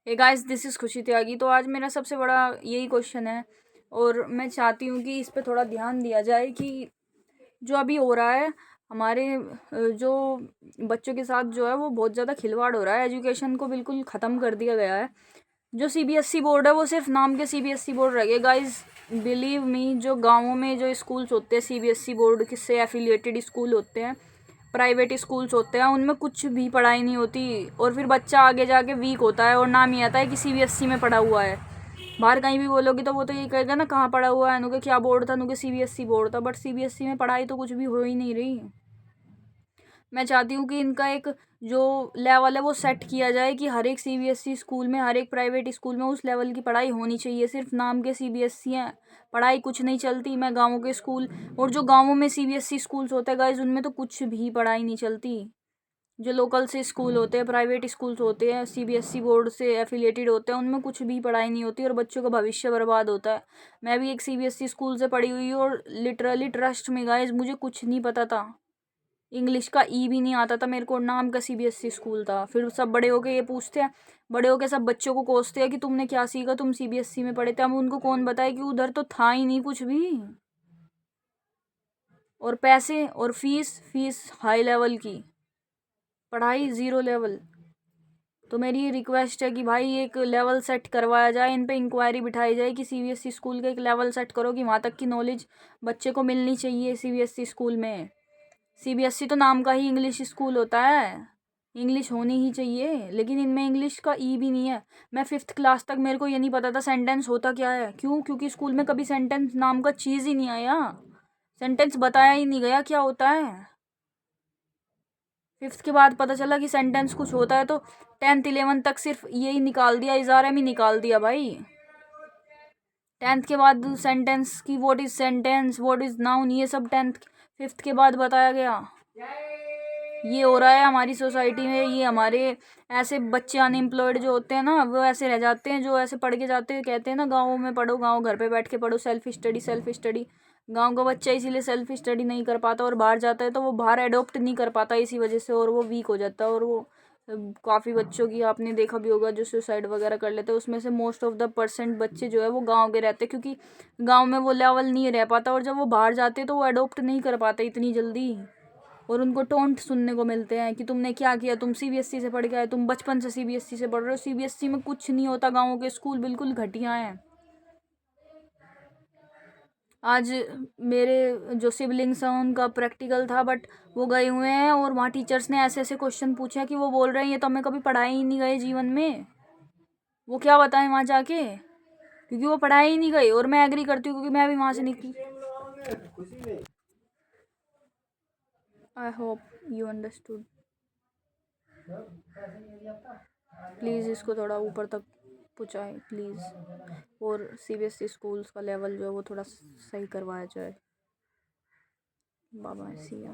Hey guys, this is खुशी त्यागी। तो आज मेरा सबसे बड़ा यही क्वेश्चन है और मैं चाहती हूँ कि इस पे थोड़ा ध्यान दिया जाए कि जो अभी हो रहा है हमारे जो बच्चों के साथ जो है वो बहुत ज़्यादा खिलवाड़ हो रहा है। एजुकेशन को बिल्कुल ख़त्म कर दिया गया है। जो सीबीएसई बोर्ड है वो सिर्फ नाम के सीबीएसई बोर्ड रह गए। गाइस, बिलीव मी, जो गाँवों में जो स्कूल्स होते हैं सीबीएसई बोर्ड से एफिलिएटेड स्कूल होते हैं, प्राइवेट स्कूल्स होते हैं, उनमें कुछ भी पढ़ाई नहीं होती और फिर बच्चा आगे जाके वीक होता है और नाम ही आता है कि सीबीएसई में पढ़ा हुआ है। बाहर कहीं भी बोलोगे तो वो तो यही कहेगा ना, कहाँ पढ़ा हुआ है, नुके क्या बोर्ड था, नुके सीबीएसई बोर्ड था। बट सीबीएसई में पढ़ाई तो कुछ भी हो ही नहीं रही। मैं चाहती हूँ कि इनका एक जो लेवल है वो सेट किया जाए कि हर एक सीबीएसई स्कूल में, हर एक प्राइवेट स्कूल में उस लेवल की पढ़ाई होनी चाहिए। सिर्फ नाम के सीबीएसई हैं, पढ़ाई कुछ नहीं चलती। मैं गाँवों के स्कूल और जो गाँवों में सीबीएसई स्कूल्स होते हैं गाइज, उनमें तो कुछ भी पढ़ाई नहीं चलती। जो लोकल से स्कूल होते हैं, प्राइवेट स्कूल्स होते हैं, सीबीएसई बोर्ड से एफिलिएटेड होते हैं, उनमें कुछ भी पढ़ाई नहीं होती और बच्चों का भविष्य बर्बाद होता है। मैं भी एक सीबीएसई स्कूल से पढ़ी हुई हूँ और लिटरली ट्रस्ट में गाइस, मुझे कुछ नहीं पता था। इंग्लिश का ई भी नहीं आता था मेरे को। नाम का सीबीएसई स्कूल था। फिर सब बड़े होके ये पूछते हैं, बड़े होके सब बच्चों को कोसते हैं कि तुमने क्या सीखा, तुम सीबीएसई में पढ़े थे। अब उनको कौन बताए कि उधर तो था ही नहीं कुछ भी। और पैसे और फीस फीस हाई लेवल की, पढ़ाई ज़ीरो लेवल। तो मेरी ये रिक्वेस्ट है कि भाई एक लेवल सेट करवाया जाए, इन पे इंक्वायरी बिठाई जाए कि सीबीएसई स्कूल का एक लेवल सेट करो कि वहाँ तक की नॉलेज बच्चे को मिलनी चाहिए सीबीएसई स्कूल में। सीबीएसई तो नाम का ही इंग्लिश स्कूल होता है, इंग्लिश होनी ही चाहिए, लेकिन इनमें इंग्लिश का ई भी नहीं है। मैं 5th क्लास तक मेरे को ये नहीं पता था सेंटेंस होता क्या है। क्यों? क्योंकि स्कूल में कभी सेंटेंस नाम का चीज़ ही नहीं आया, सेंटेंस बताया ही नहीं गया क्या होता है। 5th के बाद पता चला कि सेंटेंस कुछ होता है, तो 10th 11th तक सिर्फ यही निकाल दिया, इजारे में निकाल दिया भाई। 10th के बाद सेंटेंस की what is sentence, what is noun, ये सब 5th के बाद बताया गया। ये हो रहा है हमारी सोसाइटी में। ये हमारे ऐसे बच्चे अनएम्प्लॉयड जो होते हैं ना, वो ऐसे रह जाते हैं, जो ऐसे पढ़ के जाते हैं। कहते हैं ना, गाँव में पढ़ो, गाँव घर पे बैठ के पढ़ो, सेल्फ स्टडी सेल्फ स्टडी। गाँव का बच्चा इसीलिए सेल्फ स्टडी नहीं कर पाता और बाहर जाता है तो वो बाहर एडोप्ट नहीं कर पाता इसी वजह से, और वो वीक हो जाता है। और वो काफ़ी बच्चों की आपने देखा भी होगा जो सुसाइड वगैरह कर लेते हैं, उसमें से मोस्ट ऑफ द परसेंट बच्चे जो है वो गाँव के रहते हैं, क्योंकि गाँव में वो लेवल नहीं रह पाता। और जब वो बाहर जाते हैं तो वो एडोप्ट नहीं कर पाते इतनी जल्दी, और उनको टोंट सुनने को मिलते हैं कि तुमने क्या किया, तुम सीबीएसई से पढ़ के आए, तुम बचपन से सीबीएसई से पढ़ रहे हो। सीबीएसई में कुछ नहीं होता, गाँवों के स्कूल बिल्कुल घटिया हैं। आज मेरे जो सिबलिंग्स हैं उनका प्रैक्टिकल था, बट वो गए हुए हैं और वहाँ टीचर्स ने ऐसे ऐसे क्वेश्चन पूछे हैं कि वो बोल रहे हैं ये तो हमें कभी पढ़ाई ही नहीं गए जीवन में। वो क्या बताएं वहाँ जाके, क्योंकि वो पढ़ाई ही नहीं गई। और मैं एग्री करती हूँ क्योंकि मैं भी वहाँ से निकली। I hope you understood. Please इसको थोड़ा ऊपर तक पहुँचाएं प्लीज़, और सीबीएसई स्कूल्स का लेवल जो है वो थोड़ा सही करवाया जाए। बाबा सिया।